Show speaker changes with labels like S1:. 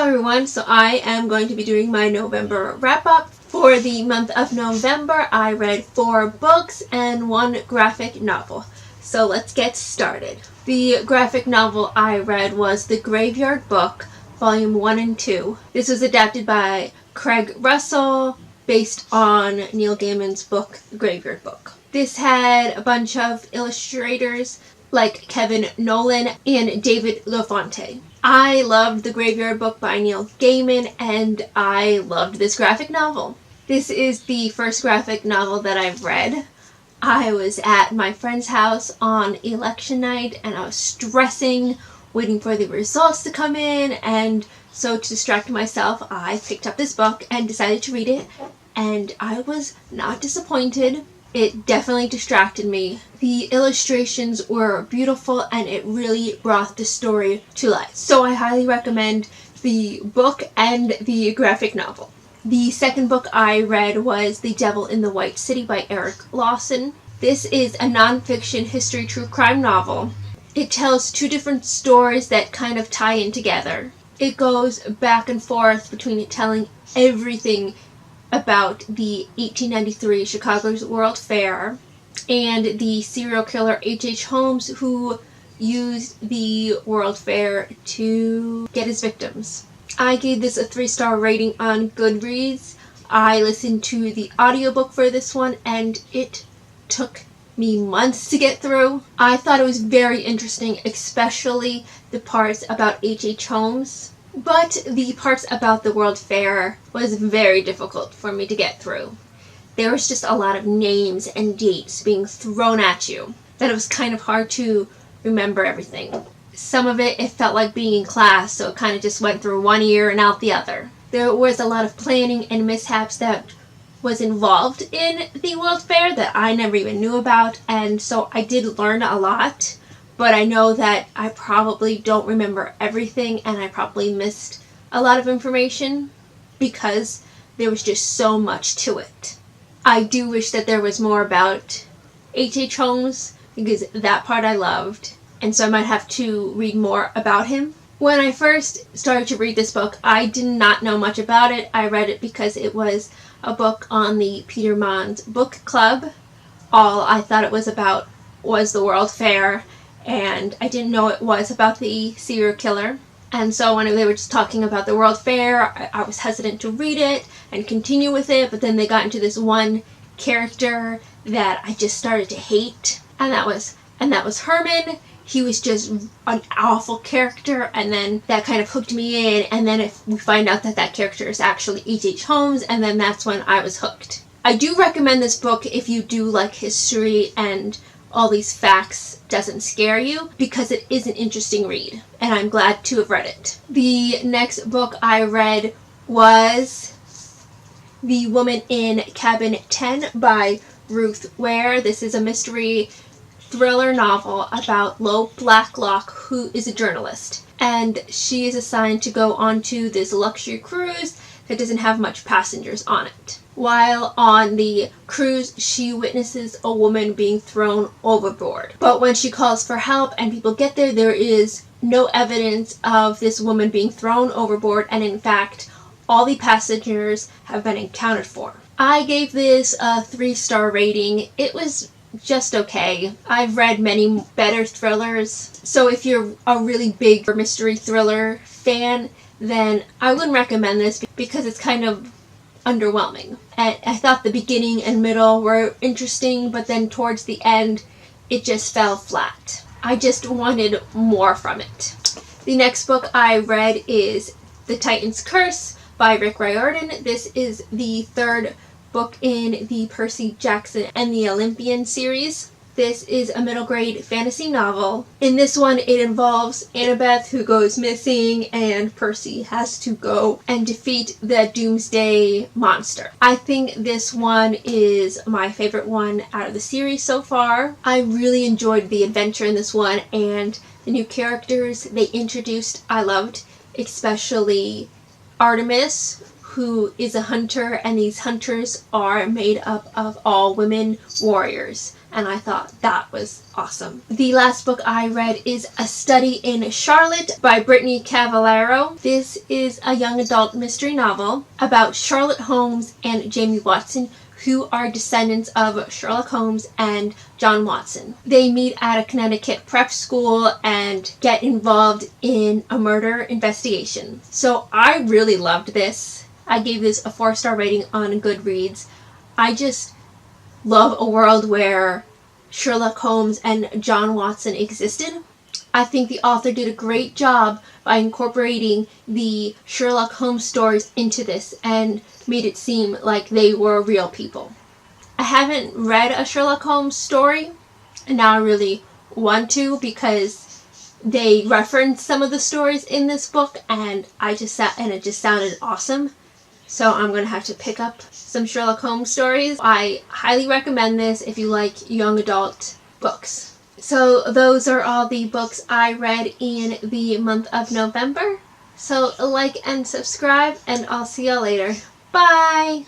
S1: everyone, so I am going to be doing my November wrap-up. For the month of November, I read 4 books and 1 graphic novel. So let's get started. The graphic novel I read was The Graveyard Book, Volume 1 and 2. This was adapted by Craig Russell, based on Neil Gaiman's book, The Graveyard Book. This had a bunch of illustrators like Kevin Nolan and David LaFontaine. I loved The Graveyard Book by Neil Gaiman, and I loved this graphic novel. This is the first graphic novel that I've read. I was at my friend's house on election night, and I was stressing, waiting for the results to come in, and so to distract myself, I picked up this book and decided to read it, and I was not disappointed. It definitely distracted me. The illustrations were beautiful and it really brought the story to life. So I highly recommend the book and the graphic novel. The second book I read was The Devil in the White City by Eric Lawson. This is a nonfiction history true crime novel. It tells 2 different stories that kind of tie in together. It goes back and forth between it telling everything about the 1893 Chicago's World Fair and the serial killer H.H. Holmes, who used the World Fair to get his victims. I gave this a 3-star rating on Goodreads. I listened to the audiobook for this one and it took me months to get through. I thought it was very interesting, especially the parts about H.H. Holmes. But the parts about the World Fair was very difficult for me to get through. There was just a lot of names and dates being thrown at you that it was kind of hard to remember everything. Some of it felt like being in class, so it kind of just went through one ear and out the other. There was a lot of planning and mishaps that was involved in the World Fair that I never even knew about, and so I did learn a lot. But I know that I probably don't remember everything, and I probably missed a lot of information because there was just so much to it. I do wish that there was more about H.H. Holmes, because that part I loved, and so I might have to read more about him. When I first started to read this book, I did not know much about it. I read it because it was a book on the Peter Mons book club. All I thought it was about was the World Fair, and I didn't know it was about the serial killer. And so when they were just talking about the World Fair, I was hesitant to read it and continue with it, but then they got into this one character that I just started to hate, and that was Herman. He was just an awful character, and then that kind of hooked me in, and then if we find out that that character is actually H.H. Holmes, and then that's when I was hooked. I do recommend this book if you do like history and all these facts doesn't scare you, because it is an interesting read, and I'm glad to have read it. The next book I read was The Woman in Cabin 10 by Ruth Ware. This is a mystery thriller novel about Lo Blacklock, who is a journalist, and she is assigned to go onto this luxury cruise that doesn't have much passengers on it. While on the cruise, she witnesses a woman being thrown overboard. But when she calls for help and people get there, there is no evidence of this woman being thrown overboard, and in fact, all the passengers have been accounted for. I gave this a 3-star rating. It was just okay. I've read many better thrillers, so if you're a really big mystery thriller fan, then I wouldn't recommend this because it's kind of underwhelming. And I thought the beginning and middle were interesting, but then towards the end, it just fell flat. I just wanted more from it. The next book I read is The Titan's Curse by Rick Riordan. This is the 3rd book in the Percy Jackson and the Olympian series. This is a middle grade fantasy novel. In this one, it involves Annabeth, who goes missing, and Percy has to go and defeat the Doomsday monster. I think this one is my favorite one out of the series so far. I really enjoyed the adventure in this one, and the new characters they introduced I loved, especially Artemis, who is a hunter, and these hunters are made up of all women warriors. And I thought that was awesome. The last book I read is A Study in Charlotte by Brittany Cavallaro. This is a young adult mystery novel about Sherlock Holmes and Jamie Watson, who are descendants of Sherlock Holmes and John Watson. They meet at a Connecticut prep school and get involved in a murder investigation. So I really loved this. I gave this a 4-star rating on Goodreads. I just love a world where Sherlock Holmes and John Watson existed. I think the author did a great job by incorporating the Sherlock Holmes stories into this and made it seem like they were real people. I haven't read a Sherlock Holmes story, and now I really want to because they referenced some of the stories in this book, and it just sounded awesome. So I'm going to have to pick up some Sherlock Holmes stories. I highly recommend this if you like young adult books. So those are all the books I read in the month of November. So like and subscribe, and I'll see y'all later. Bye!